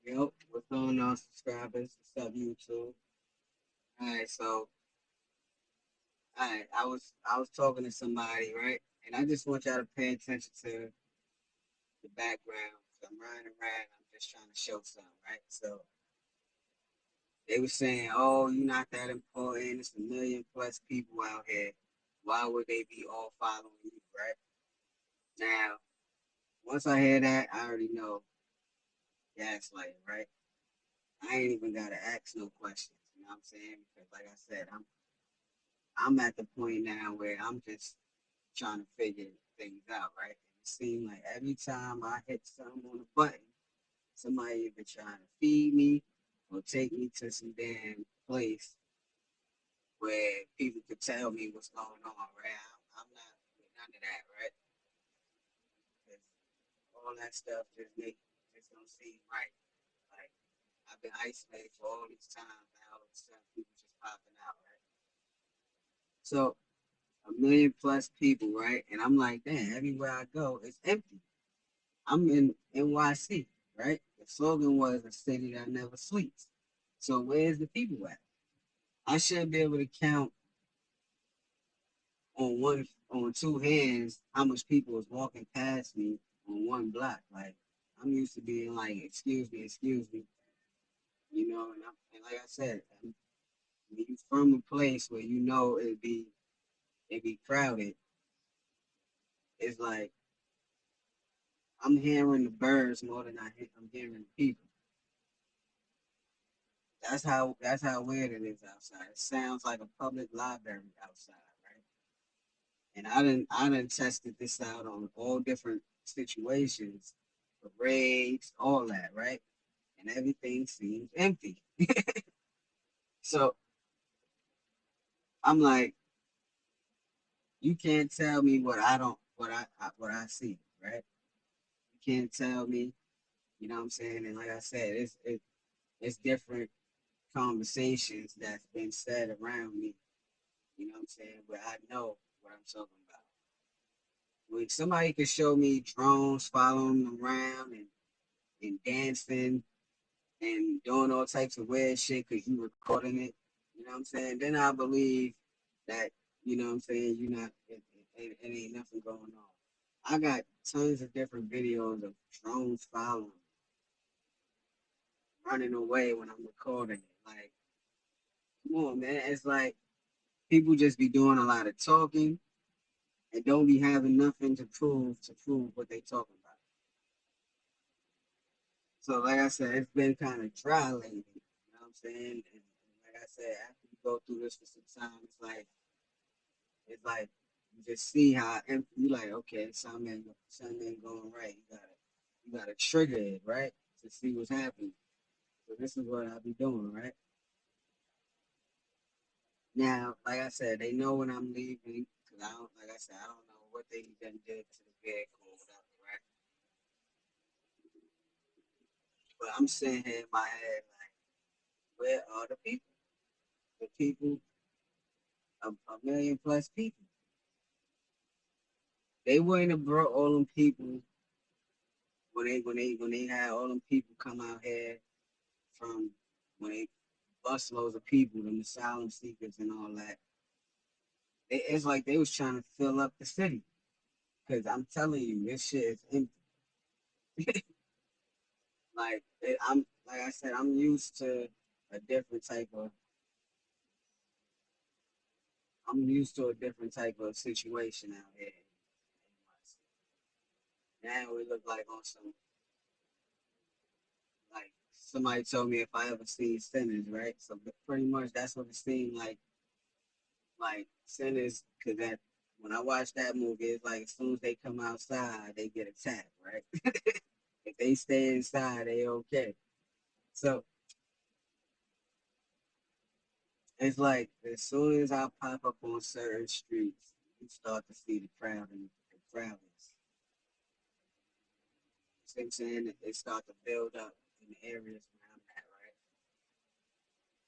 Yo, what's going on, subscribers? What's up, YouTube? Alright, so I was talking to somebody, right? And I just want y'all to pay attention to the background. So I'm riding around, I'm just trying to show something, right? So they were saying, "Oh, you're not that important. It's a million plus people out here. Why would they be all following you, right?" Now, once I hear that, I already know gaslighting, right? I ain't even gotta ask no questions. You know what I'm saying? Because like I said, I'm at the point now where I'm just trying to figure things out, right? And it seems like every time I hit something on a button, somebody either trying to feed me or take me to some damn place where people could tell me what's going on, right? I'm not with none of that, right? Because all that stuff just don't seem right. Like I've been isolated for all these times, now all of a sudden people just popping out, right? So a million plus people, right? And I'm like, damn, everywhere I go, it's empty. I'm in NYC, right? The slogan was a city that never sleeps. So where's the people at? I should be able to count on two hands how much people was walking past me on one block. Like I'm used to being like, excuse me, and like I said, when you from a place where you know it be crowded, it's like I'm hearing the birds more than I'm hearing the people. That's how weird it is outside. It sounds like a public library outside, right? And I done tested this out on all different situations, parades, all that, right? And everything seems empty. So I'm like, you can't tell me what I don't what I see, right? You can't tell me, you know what I'm saying? And like I said, it's different conversations that's been said around me, you know what I'm saying, where I know what I'm talking about. When somebody could show me drones following them around and dancing and doing all types of weird shit because you recording it, you know what I'm saying? Then I believe that, you know what I'm saying, you're not, it ain't nothing going on. I got tons of different videos of drones following, running away when I'm recording it. Like, come on, man. It's like people just be doing a lot of talking and don't be having nothing to prove what they talking about. So, like I said, it's been kind of dry lately. You know what I'm saying? And like I said, after you go through this for some time, it's like you just see how empty. You like, okay, something ain't going right. You gotta trigger it, right, to see what's happening. So this is what I'll be doing, right now. Like I said, they know when I'm leaving because I don't. Like I said, I don't know what they done did to the vehicle or whatever, right? But I'm sitting here in my head like, where are the people? The people, a million plus people. They wouldn't have brought all them people when they had all them people come out here from when they busloads of people, the asylum seekers and all that. It's like they was trying to fill up the city. Cause I'm telling you, this shit is empty. I'm like I said, I'm used to a different type of. I'm used to a different type of situation out here. Now it look like on some like somebody told me if I ever seen sinners, right? So pretty much that's what it seemed like sinners, cause that when I watch that movie, it's like as soon as they come outside, they get attacked, right? If they stay inside, they okay. So it's like as soon as I pop up on certain streets, you start to see the crowd and the crowd is. See what I'm saying? They start to build up in the areas where I'm at, right?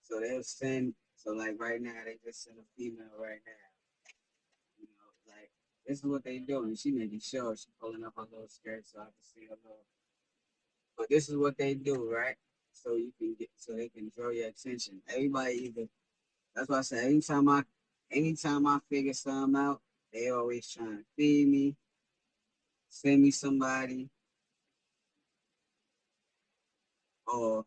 So they'll send. So like right now, they just send a female right now. Like this is what they doing. She making sure she pulling up her little skirt so I can see her little. But this is what they do, right? So you can get so they can draw your attention. Everybody either that's why I say anytime I figure something out, they always trying to feed me, send me somebody, or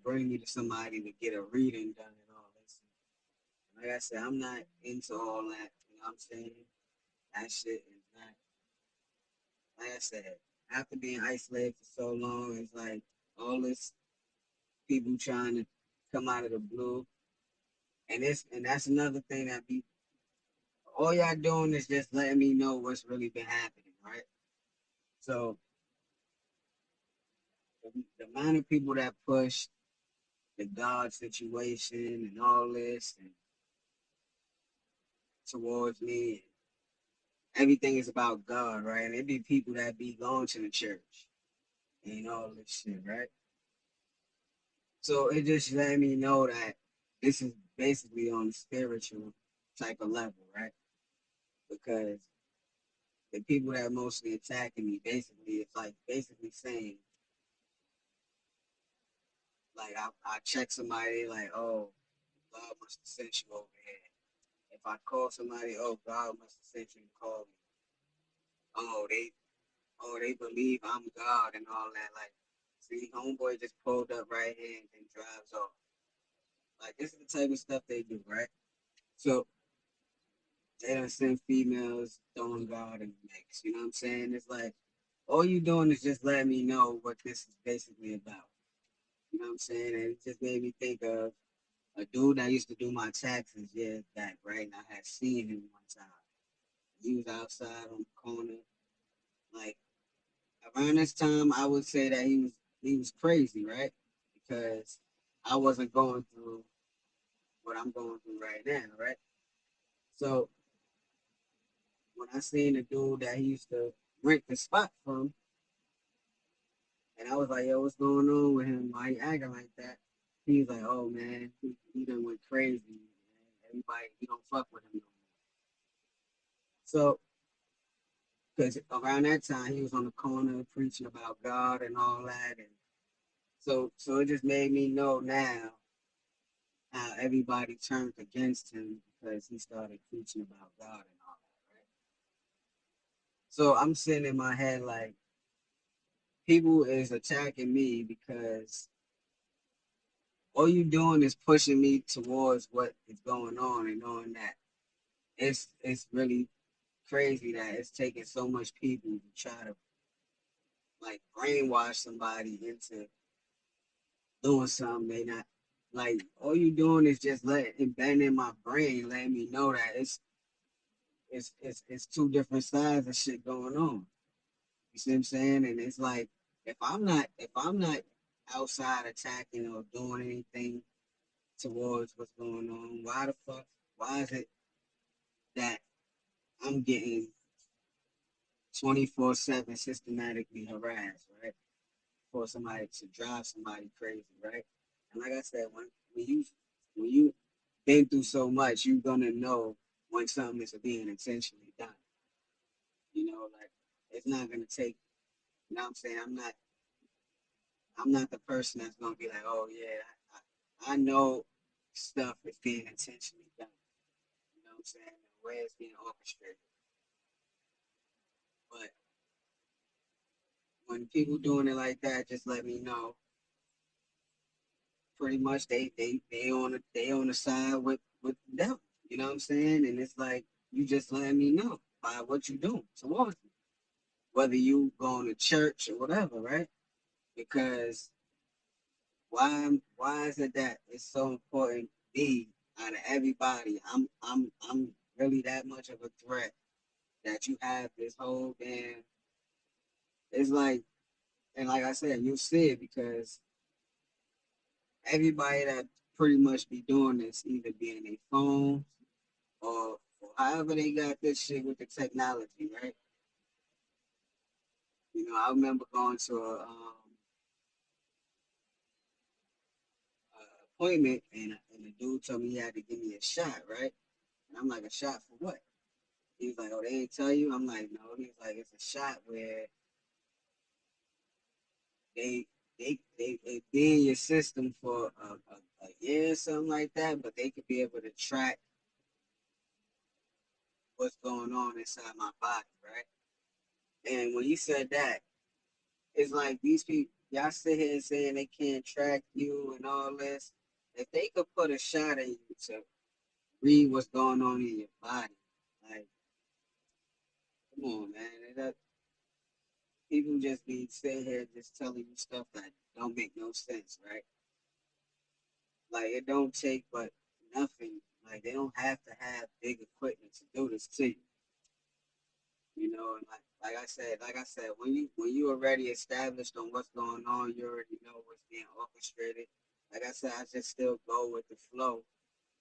bring me to somebody to get a reading done and all this. Like I said, I'm not into all that. You know what I'm saying? That shit is not. Like I said, after being isolated for so long, it's like all this people trying to come out of the blue, and that's another thing that be all y'all doing is just letting me know what's really been happening, right? So the amount of people that push the God situation and all this and towards me, everything is about God, right? And it be people that be going to the church and all this shit, right? So it just let me know that this is basically on a spiritual type of level, right? Because the people that are mostly attacking me, basically, it's like basically saying, like I check somebody, like, oh, God must have sent you over here. If I call somebody, oh, God must have sent you to call me. Oh, they believe I'm God and all that. Like, see, homeboy just pulled up right here and drives off. Like, this is the type of stuff they do, right? So they don't send females throwing God in the mix. You know what I'm saying? It's like all you doing is just letting me know what this is basically about. You know what I'm saying? And it just made me think of a dude that used to do my taxes years back, right? And I had seen him one time. He was outside on the corner. Like around this time, I would say that he was crazy, right? Because I wasn't going through what I'm going through right now, right? So when I seen the dude that he used to rent the spot from, and I was like, "Yo, what's going on with him? Why he acting like that?" He was like, "Oh man, he done went crazy. Man. Everybody, he don't fuck with him no more." So because around that time he was on the corner preaching about God and all that, and so it just made me know now how everybody turned against him because he started preaching about God and all that, right? So I'm sitting in my head like people is attacking me because all you doing is pushing me towards what is going on and knowing that it's really crazy that it's taking so much people to try to like brainwash somebody into doing something they not like all you doing is just letting bend in my brain, letting me know that it's two different sides of shit going on. You see what I'm saying? And it's like if I'm not outside attacking or doing anything towards what's going on, why is it that I'm getting 24/7 systematically harassed, right? For somebody to drive somebody crazy, right? And like I said, when you been through so much, you're gonna know when something is being intentionally done. You know, like it's not gonna take. You know what I'm saying? I'm not the person that's gonna be like, oh yeah, I know stuff is being intentionally done. You know what I'm saying? The way it's being orchestrated. But when people doing it like that, just let me know. Pretty much they on the side with them. You know what I'm saying? And it's like you just letting me know by what you doing towards me, whether you going to church or whatever, right? Because why is it that it's so important me out of everybody? I'm really that much of a threat that you have this whole damn. It's like and like I said, you'll see it because everybody that pretty much be doing this either be in a phone or however they got this shit with the technology, right? You know, I remember going to a appointment and the dude told me he had to give me a shot, right? And I'm like, a shot for what? He's like, oh, they ain't tell you? I'm like, no. He's like, it's a shot where they they be in your system for a year or something like that, but they could be able to track what's going on inside my body, right? And when you said that, it's like these people, y'all sit here saying they can't track you and all this. If they could put a shot in you to read what's going on in your body, like, come on, man. People just be sitting here just telling you stuff that don't make no sense, right? Like, it don't take but nothing. Like, they don't have to have big equipment to do this to you. You know, and like I said, when you already established on what's going on, you already know what's being orchestrated. Like I said, I just still go with the flow.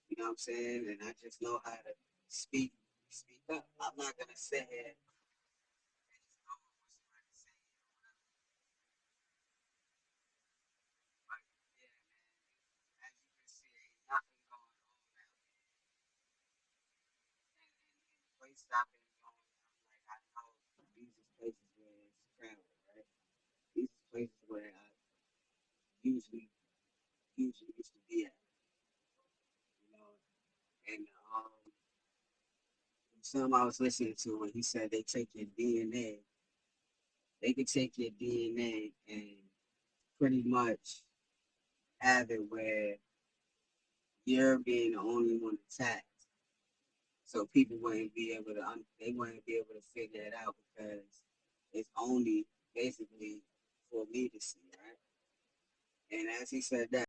You know what I'm saying? And I just know how to speak speak up. I'm not gonna sit here and just go with what somebody's saying or whatever. But yeah, man, as you can see, ain't nothing going on out here. And the places I've been going, I'm like, I know these is places where it's crowded, right? These is places where I usually usually used to be at, you know. And some I was listening to, and he said they take your DNA, they could take your DNA and pretty much have it where you're being the only one attacked. So people wouldn't be able to, they wouldn't be able to figure it out because it's only basically for me to see, right? And as he said that,